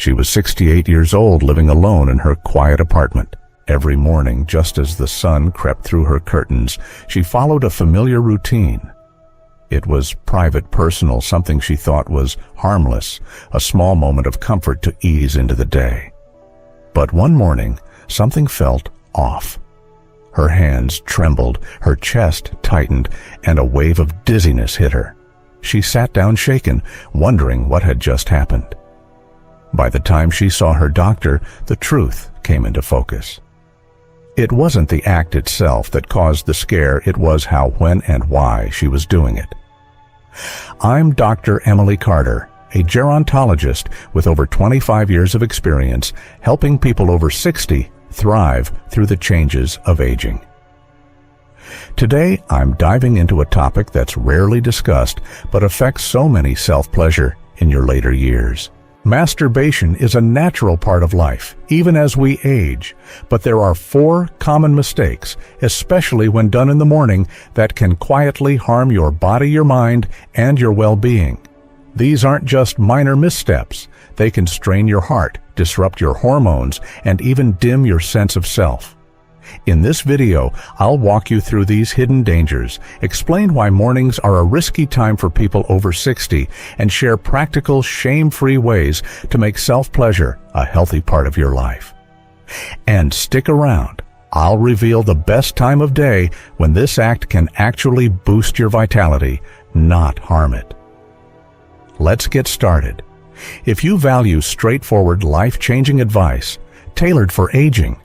She was 68 years old, living alone in her quiet apartment. Every morning, just as the sun crept through her curtains, she followed a familiar routine. It was private, personal, something she thought was harmless, a small moment of comfort to ease into the day. But one morning, something felt off. Her hands trembled, her chest tightened, and a wave of dizziness hit her. She sat down shaken, wondering what had just happened. By the time she saw her doctor, the truth came into focus. It wasn't the act itself that caused the scare, it was how, when, and why she was doing it. I'm Dr. Emily Carter, a gerontologist with over 25 years of experience helping people over 60 thrive through the changes of aging. Today, I'm diving into a topic that's rarely discussed but affects so many self-pleasure in your later years. Masturbation is a natural part of life, even as we age, but there are 4 common mistakes, especially when done in the morning, that can quietly harm your body, your mind, and your well-being. These aren't just minor missteps. They can strain your heart, disrupt your hormones, and even dim your sense of self. In this video, I'll walk you through these hidden dangers, explain why mornings are a risky time for people over 60, and share practical, shame-free ways to make self-pleasure a healthy part of your life. And stick around. I'll reveal the best time of day when this act can actually boost your vitality, not harm it. Let's get started. If you value straightforward, life-changing advice tailored for aging,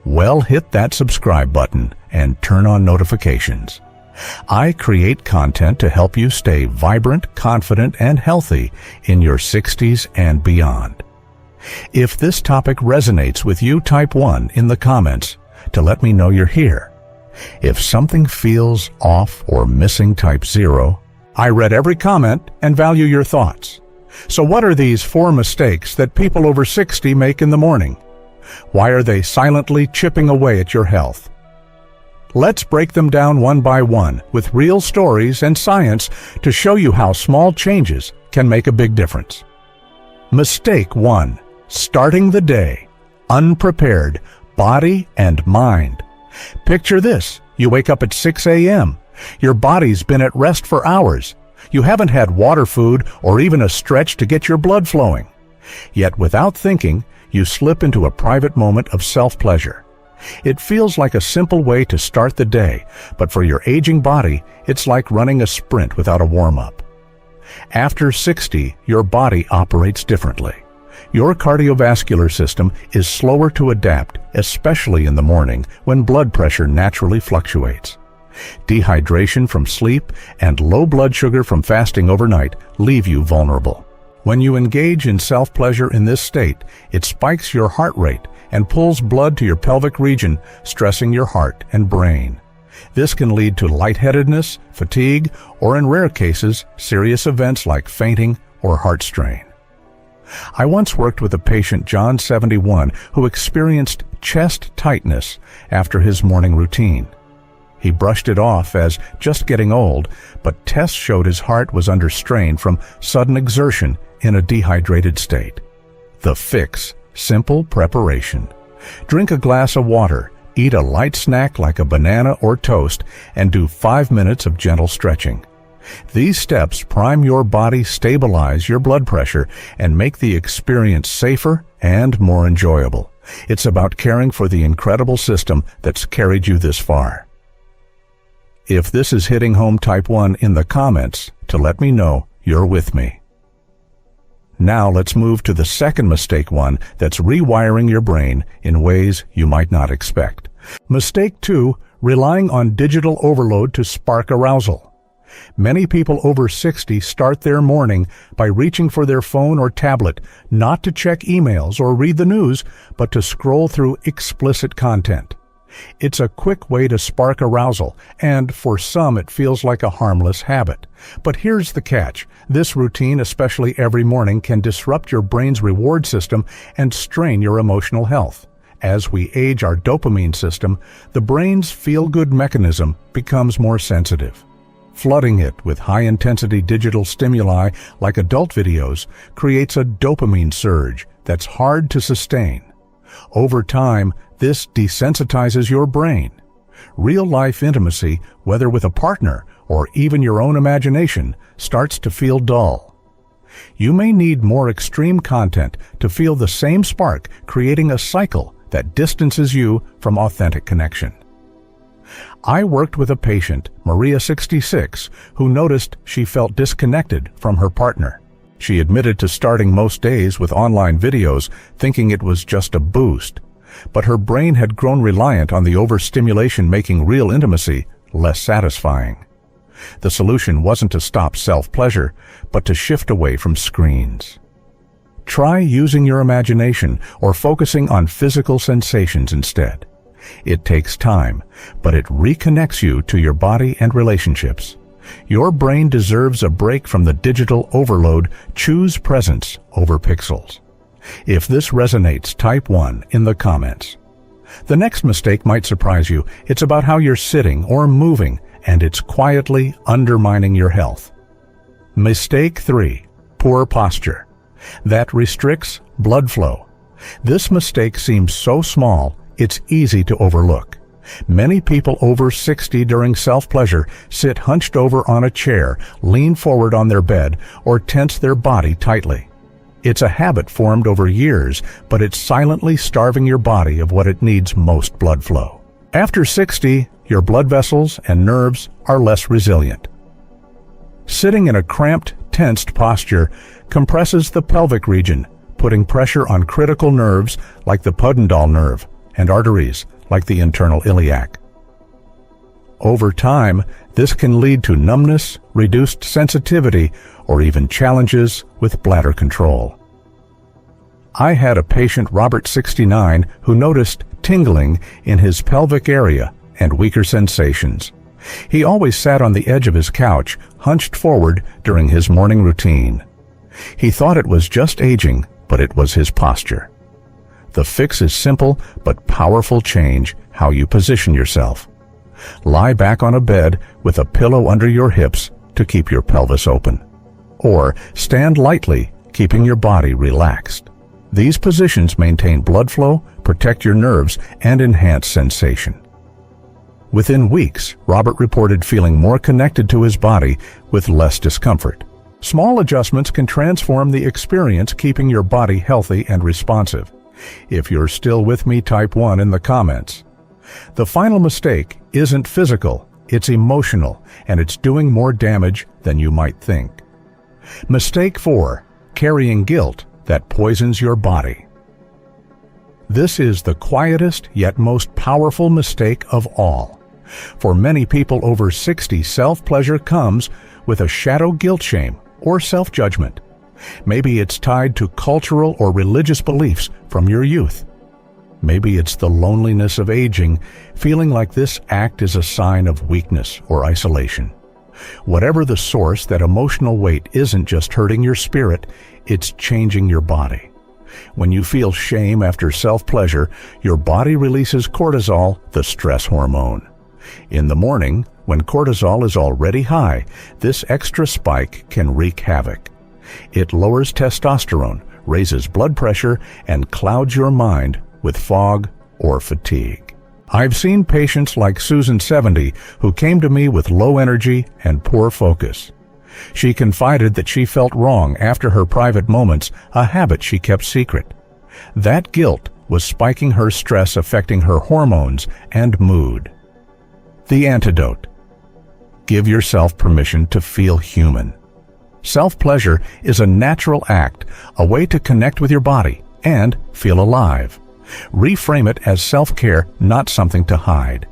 well, hit that subscribe button and turn on notifications. I create content to help you stay vibrant, confident, and healthy in your 60s and beyond. If this topic resonates with you, type 1 in the comments to let me know you're here. If something feels off or missing, type 0. I read every comment and value your thoughts. So what are these 4 mistakes that people over 60 make in the morning? Why are they silently chipping away at your health? Let's break them down one by one with real stories and science to show you how small changes can make a big difference. Mistake 1. Starting the day unprepared, body and mind. Picture this. You wake up at 6 a.m. Your body's been at rest for hours. You haven't had water, food, or even a stretch to get your blood flowing. Yet without thinking, you slip into a private moment of self-pleasure. It feels like a simple way to start the day, but for your aging body, it's like running a sprint without a warm-up. After 60, your body operates differently. Your cardiovascular system is slower to adapt, especially in the morning when blood pressure naturally fluctuates. Dehydration from sleep and low blood sugar from fasting overnight leave you vulnerable. When you engage in self-pleasure in this state, it spikes your heart rate and pulls blood to your pelvic region, stressing your heart and brain. This can lead to lightheadedness, fatigue, or in rare cases, serious events like fainting or heart strain. I once worked with a patient, John, 71, who experienced chest tightness after his morning routine. He brushed it off as just getting old, but tests showed his heart was under strain from sudden exertion in a dehydrated state. The fix: simple preparation. Drink a glass of water, eat a light snack like a banana or toast, and do 5 minutes of gentle stretching. These steps prime your body, stabilize your blood pressure, and make the experience safer and more enjoyable. It's about caring for the incredible system that's carried you this far. If this is hitting home, type 1 in the comments to let me know you're with me. Now let's move to the second mistake, one that's rewiring your brain in ways you might not expect. Mistake 2, relying on digital overload to spark arousal. Many people over 60 start their morning by reaching for their phone or tablet, not to check emails or read the news, but to scroll through explicit content. It's a quick way to spark arousal, and for some it feels like a harmless habit. But here's the catch. This routine, especially every morning, can disrupt your brain's reward system and strain your emotional health. As we age, our dopamine system, the brain's feel-good mechanism, becomes more sensitive. Flooding it with high-intensity digital stimuli like adult videos creates a dopamine surge that's hard to sustain. Over time, this desensitizes your brain. Real-life intimacy, whether with a partner or even your own imagination, starts to feel dull. You may need more extreme content to feel the same spark, creating a cycle that distances you from authentic connection. I worked with a patient, Maria 66, who noticed she felt disconnected from her partner. She admitted to starting most days with online videos, thinking it was just a boost. But her brain had grown reliant on the overstimulation, making real intimacy less satisfying. The solution wasn't to stop self-pleasure, but to shift away from screens. Try using your imagination or focusing on physical sensations instead. It takes time, but it reconnects you to your body and relationships. Your brain deserves a break from the digital overload. Choose presence over pixels. If this resonates, type 1 in the comments. The next mistake might surprise you. It's about how you're sitting or moving, and it's quietly undermining your health. Mistake 3. Poor posture. That restricts blood flow. This mistake seems so small, it's easy to overlook. Many people over 60 during self-pleasure sit hunched over on a chair, lean forward on their bed, or tense their body tightly. It's a habit formed over years, but it's silently starving your body of what it needs most: blood flow. After 60, your blood vessels and nerves are less resilient. Sitting in a cramped, tensed posture compresses the pelvic region, putting pressure on critical nerves like the pudendal nerve and arteries like the internal iliac. Over time, this can lead to numbness, reduced sensitivity, or even challenges with bladder control. I had a patient, Robert 69, who noticed tingling in his pelvic area and weaker sensations. He always sat on the edge of his couch, hunched forward during his morning routine. He thought it was just aging, but it was his posture. The fix is simple but powerful. Change how you position yourself. Lie back on a bed with a pillow under your hips to keep your pelvis open. Or stand lightly, keeping your body relaxed. These positions maintain blood flow, protect your nerves, and enhance sensation. Within weeks, Robert reported feeling more connected to his body with less discomfort. Small adjustments can transform the experience, keeping your body healthy and responsive. If you're still with me, type 1 in the comments. The final mistake isn't physical, it's emotional, and it's doing more damage than you might think. Mistake 4. Carrying guilt that poisons your body. This is the quietest yet most powerful mistake of all. For many people over 60, self-pleasure comes with a shadow guilt, shame, or self-judgment. Maybe it's tied to cultural or religious beliefs from your youth. Maybe it's the loneliness of aging, feeling like this act is a sign of weakness or isolation. Whatever the source, that emotional weight isn't just hurting your spirit, it's changing your body. When you feel shame after self-pleasure, your body releases cortisol, the stress hormone. In the morning, when cortisol is already high, this extra spike can wreak havoc. It lowers testosterone, raises blood pressure, and clouds your mind with fog or fatigue. I've seen patients like Susan 70 who came to me with low energy and poor focus. She confided that she felt wrong after her private moments, a habit she kept secret. That guilt was spiking her stress, affecting her hormones and mood. The antidote: give yourself permission to feel human. Self-pleasure is a natural act, a way to connect with your body and feel alive. Reframe it as self-care, not something to hide.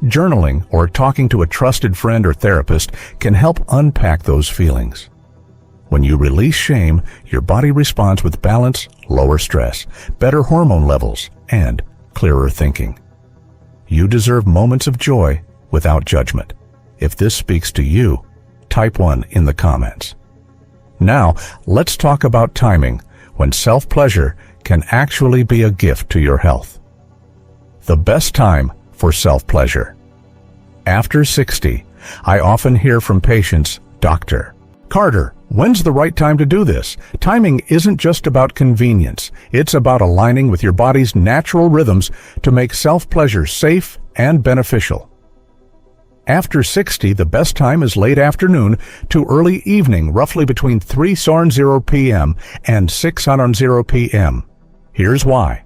Journaling or talking to a trusted friend or therapist can help unpack those feelings. When you release shame, your body responds with balance, lower stress, better hormone levels, and clearer thinking. You deserve moments of joy without judgment. If this speaks to you, type 1 in the comments. Now, let's talk about timing, when self-pleasure can actually be a gift to your health. The best time for self-pleasure: after 60, I often hear from patients, "Doctor Carter, when's the right time to do this?" Timing isn't just about convenience. It's about aligning with your body's natural rhythms to make self-pleasure safe and beneficial. After 60, the best time is late afternoon to early evening, roughly between 3:00 p.m. and 6:00 p.m. Here's why.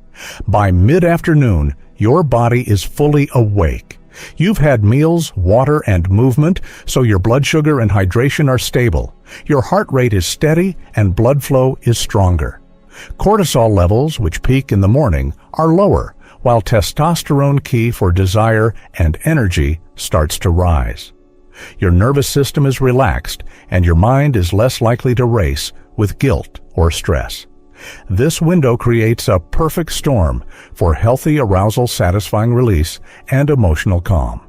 By mid-afternoon, your body is fully awake. You've had meals, water, and movement, so your blood sugar and hydration are stable. Your heart rate is steady and blood flow is stronger. Cortisol levels, which peak in the morning, are lower, while testosterone, key for desire and energy, starts to rise. Your nervous system is relaxed, and your mind is less likely to race with guilt or stress. This window creates a perfect storm for healthy arousal, satisfying release, and emotional calm.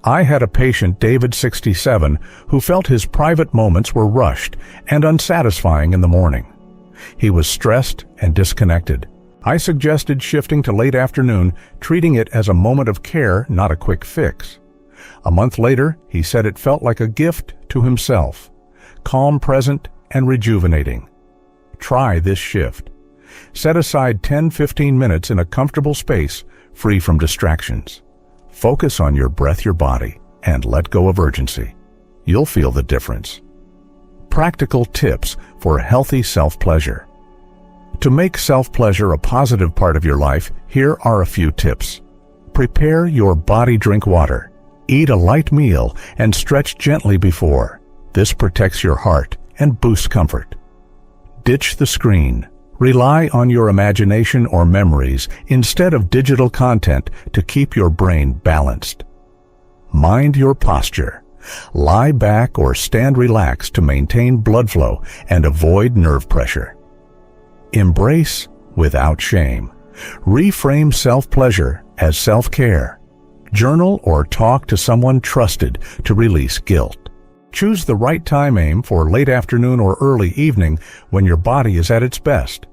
I had a patient, David, 67, who felt his private moments were rushed and unsatisfying in the morning. He was stressed and disconnected. I suggested shifting to late afternoon, treating it as a moment of care, not a quick fix. A month later, he said it felt like a gift to himself, calm, present, and rejuvenating. Try this shift. Set aside 10-15 minutes in a comfortable space, free from distractions. Focus on your breath, your body, and let go of urgency. You'll feel the difference. Practical tips for healthy self-pleasure. To make self-pleasure a positive part of your life, here are a few tips. Prepare your body. Drink water. Eat a light meal and stretch gently before. This protects your heart and boosts comfort. Ditch the screen. Rely on your imagination or memories instead of digital content to keep your brain balanced. Mind your posture. Lie back or stand relaxed to maintain blood flow and avoid nerve pressure. Embrace without shame. Reframe self-pleasure as self-care. Journal or talk to someone trusted to release guilt. Choose the right time. Aim for late afternoon or early evening when your body is at its best.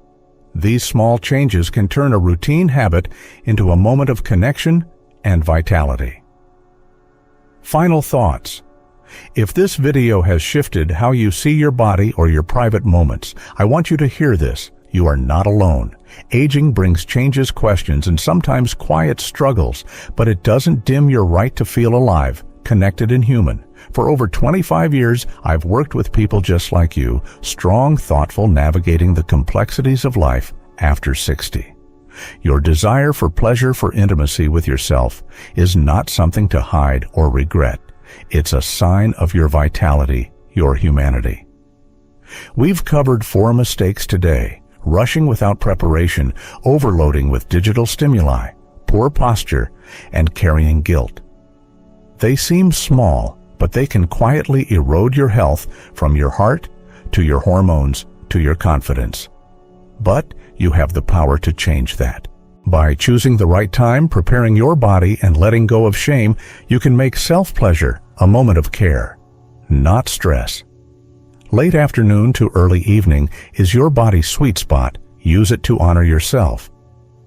These small changes can turn a routine habit into a moment of connection and vitality. Final thoughts. If this video has shifted how you see your body or your private moments, I want you to hear this. You are not alone. Aging brings changes, questions, and sometimes quiet struggles, but it doesn't dim your right to feel alive, connected, and human. For over 25 years, I've worked with people just like you, strong, thoughtful, navigating the complexities of life after 60. Your desire for pleasure, for intimacy with yourself, is not something to hide or regret. It's a sign of your vitality, your humanity. We've covered 4 mistakes today: rushing without preparation, overloading with digital stimuli, poor posture, and carrying guilt. They seem small, but they can quietly erode your health, from your heart to your hormones to your confidence. But you have the power to change that. By choosing the right time, preparing your body, and letting go of shame, you can make self-pleasure a moment of care, not stress. Late afternoon to early evening is your body's sweet spot. Use it to honor yourself.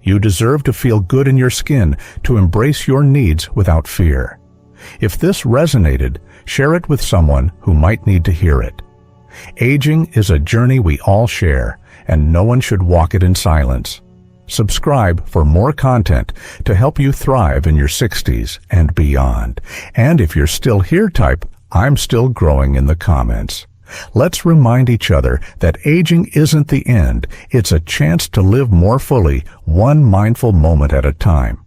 You deserve to feel good in your skin, to embrace your needs without fear. If this resonated, share it with someone who might need to hear it. Aging is a journey we all share, and no one should walk it in silence. Subscribe for more content to help you thrive in your 60s and beyond. And if you're still here, type "I'm still growing" in the comments. Let's remind each other that aging isn't the end. It's a chance to live more fully, one mindful moment at a time.